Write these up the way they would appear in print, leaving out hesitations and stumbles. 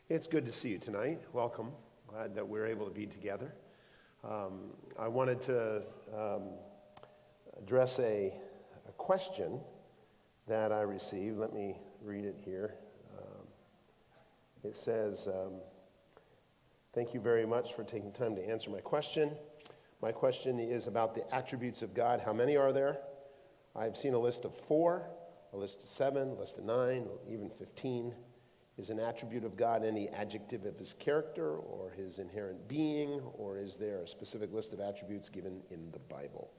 It's good to see you tonight. Welcome. Glad that we're able to be together. I wanted to address a question that I received. Let me read it here. It says, thank you very much for taking time to answer my question. My question is about the attributes of God. How many are there? I've seen a list of 4, a list of 7, a list of 9, even 15. Is an attribute of God any adjective of his character or his inherent being, or is there a specific list of attributes given in the Bible?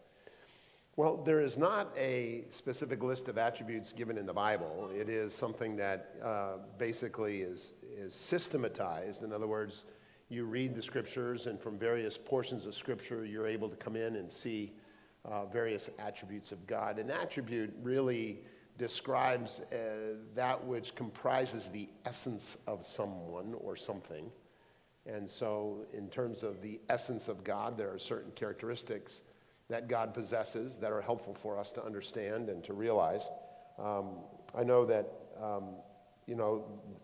Well, there is not a specific list of attributes given in the Bible. It is something that basically is systematized. In other words, you read the scriptures, and from various portions of scripture, you're able to come in and see various attributes of God. An attribute really describes that which comprises the essence of someone or something. And so in terms of the essence of God, there are certain characteristics that God possesses that are helpful for us to understand and to realize. I know that,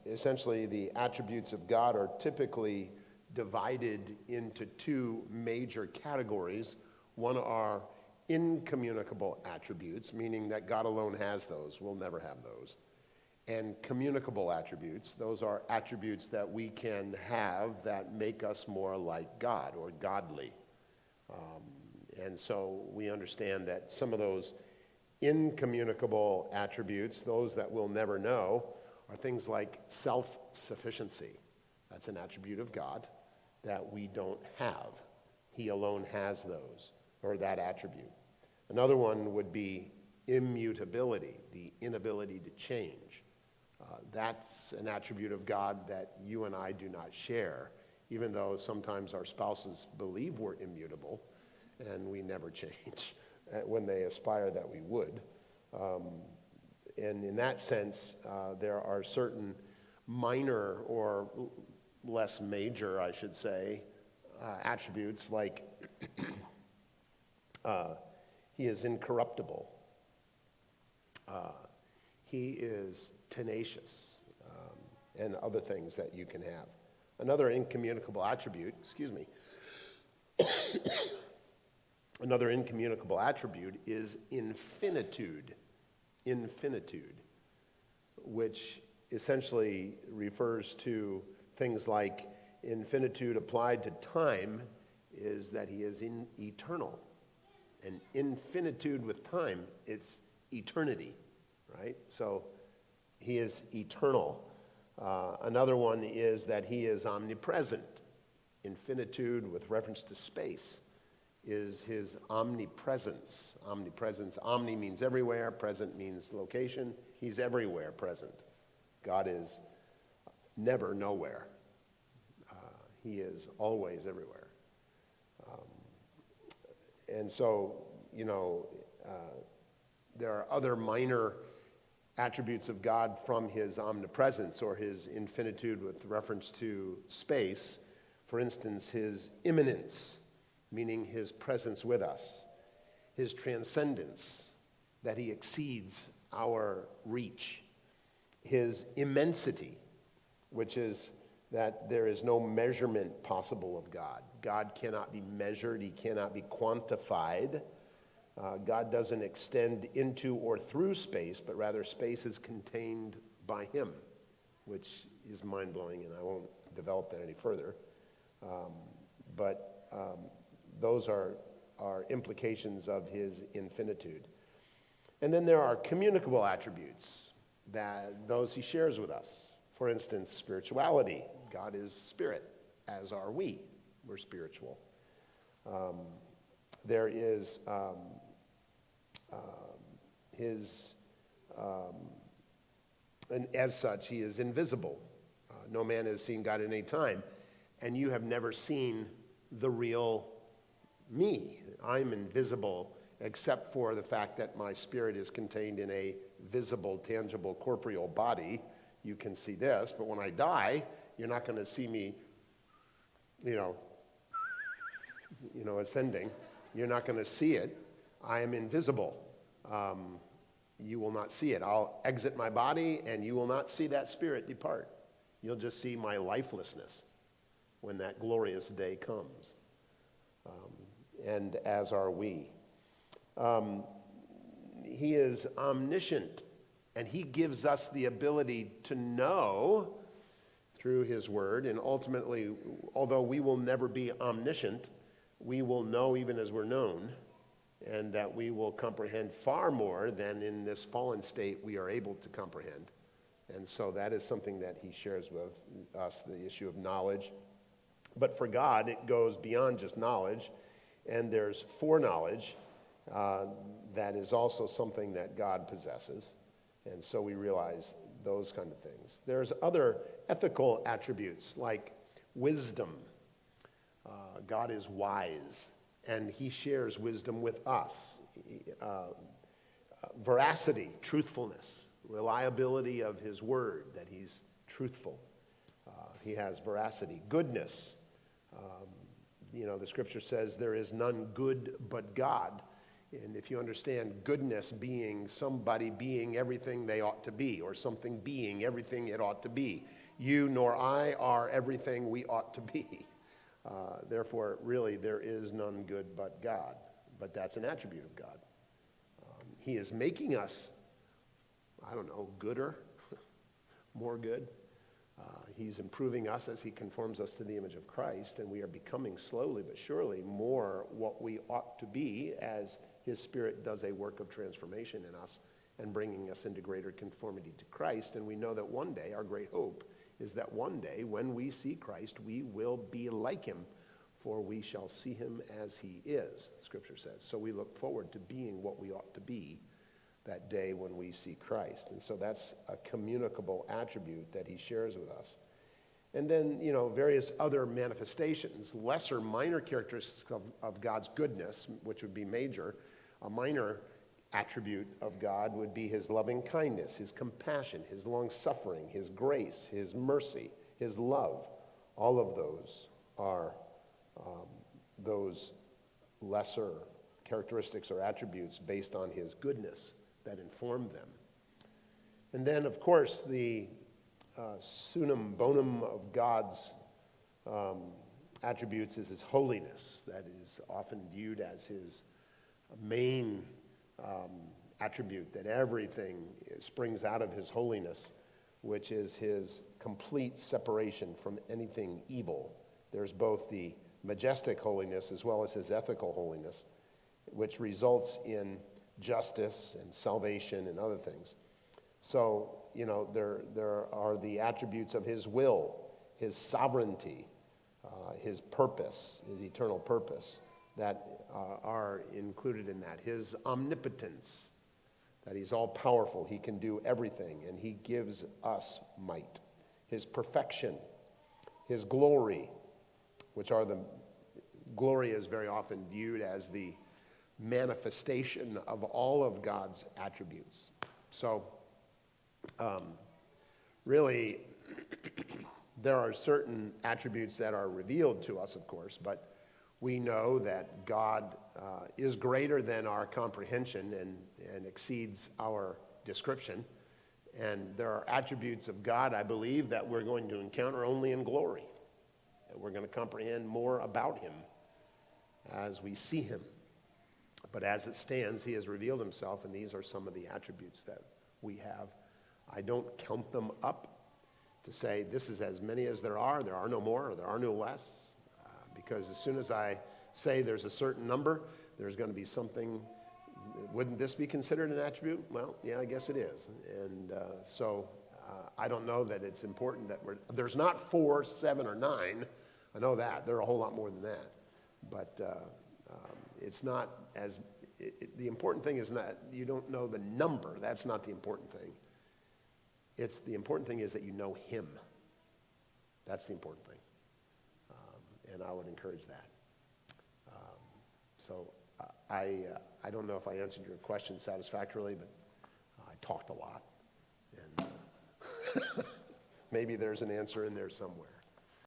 essentially the attributes of God are typically divided into 2 major categories. One are incommunicable attributes, meaning that God alone has those. We'll never have those. And communicable attributes, those are attributes that we can have that make us more like God or godly. And so we understand that some of those incommunicable attributes, those that we'll never know, are things like self-sufficiency. That's an attribute of God that we don't have. He alone has those, or that attribute. Another one would be immutability, the inability to change. That's an attribute of God that you and I do not share, even though sometimes our spouses believe we're immutable and we never change when they aspire that we would. And in that sense, there are certain minor or less major, I should say, attributes like he is incorruptible. He is tenacious, and other things that you can have. Another incommunicable attribute, another incommunicable attribute is infinitude. Infinitude, which essentially refers to things like infinitude applied to time is that he is eternal. And infinitude with time, it's eternity, right? So he is eternal. Another one is that he is omnipresent. Infinitude with reference to space is his omnipresence. Omnipresence, omni means everywhere, present means location. He's everywhere present. God is never nowhere. He is always everywhere. And so, there are other minor attributes of God from his omnipresence or his infinitude with reference to space. For instance, his immanence, meaning his presence with us. His transcendence, that he exceeds our reach. His immensity, which is that there is no measurement possible of God. God cannot be measured. He cannot be quantified. God doesn't extend into or through space, but rather space is contained by him, which is mind-blowing, and I won't develop that any further. But those are implications of his infinitude. And then there are communicable attributes, that those he shares with us. For instance, spirituality. God is spirit, as are we. We're spiritual. There is and as such, he is invisible. No man has seen God at any time. And you have never seen the real me. I'm invisible, except for the fact that my spirit is contained in a visible, tangible, corporeal body. You can see this, but when I die, you're not going to see me, ascending. You're not going to see it. I am invisible. You will not see it. I'll exit my body, and you will not see that spirit depart. You'll just see my lifelessness when that glorious day comes. And as are we. He is omniscient, and he gives us the ability to know through his word, and ultimately, although we will never be omniscient, we will know even as we're known, and that we will comprehend far more than in this fallen state we are able to comprehend. And so that is something that he shares with us, the issue of knowledge. But for God, it goes beyond just knowledge, and there's foreknowledge that is also something that God possesses. And so we realize those kind of things. There's other ethical attributes like wisdom. God is wise, and he shares wisdom with us. Veracity, truthfulness, reliability of his word, that he's truthful. He has veracity. Goodness. The scripture says there is none good but God. And if you understand goodness being somebody being everything they ought to be, or something being everything it ought to be, you nor I are everything we ought to be. Therefore, really, there is none good but God. But that's an attribute of God. He is making us, gooder, more good. He's improving us as he conforms us to the image of Christ, and we are becoming slowly but surely more what we ought to be as his Spirit does a work of transformation in us and bringing us into greater conformity to Christ. And we know that one day, our great hope is that one day when we see Christ, we will be like him, for we shall see him as he is, Scripture says. So we look forward to being what we ought to be that day when we see Christ. And so that's a communicable attribute that he shares with us. And then, various other manifestations, lesser, minor characteristics of God's goodness, which would be major. A minor attribute of God would be his loving kindness, his compassion, his long-suffering, his grace, his mercy, his love. All of those are those lesser characteristics or attributes based on his goodness that inform them. And then, of course, the sunum bonum of God's attributes is his holiness. That is often viewed as his main attribute, that everything springs out of his holiness, which is his complete separation from anything evil. There's both the majestic holiness as well as his ethical holiness, which results in justice and salvation and other things. So, there are the attributes of his will, his sovereignty, his purpose, his eternal purpose that are included in that. His omnipotence, that he's all-powerful, he can do everything, and he gives us might. His perfection, his glory, glory is very often viewed as the manifestation of all of God's attributes. So, really, there are certain attributes that are revealed to us, of course, but we know that God is greater than our comprehension and exceeds our description. And there are attributes of God, I believe, that we're going to encounter only in glory. That we're going to comprehend more about him as we see him. But as it stands, he has revealed himself, and these are some of the attributes that we have. I don't count them up to say this is as many as there are no more, or there are no less, because as soon as I say there's a certain number, there's going to be something. Wouldn't this be considered an attribute? Well, yeah, I guess it is. And so I don't know that it's important that there's not 4, 7, or 9. I know that. There are a whole lot more than that. But it's not as, the important thing is not, you don't know the number. That's not the important thing. The important thing is that you know him. That's the important thing. And I would encourage that. So I don't know if I answered your question satisfactorily, but I talked a lot. And maybe there's an answer in there somewhere.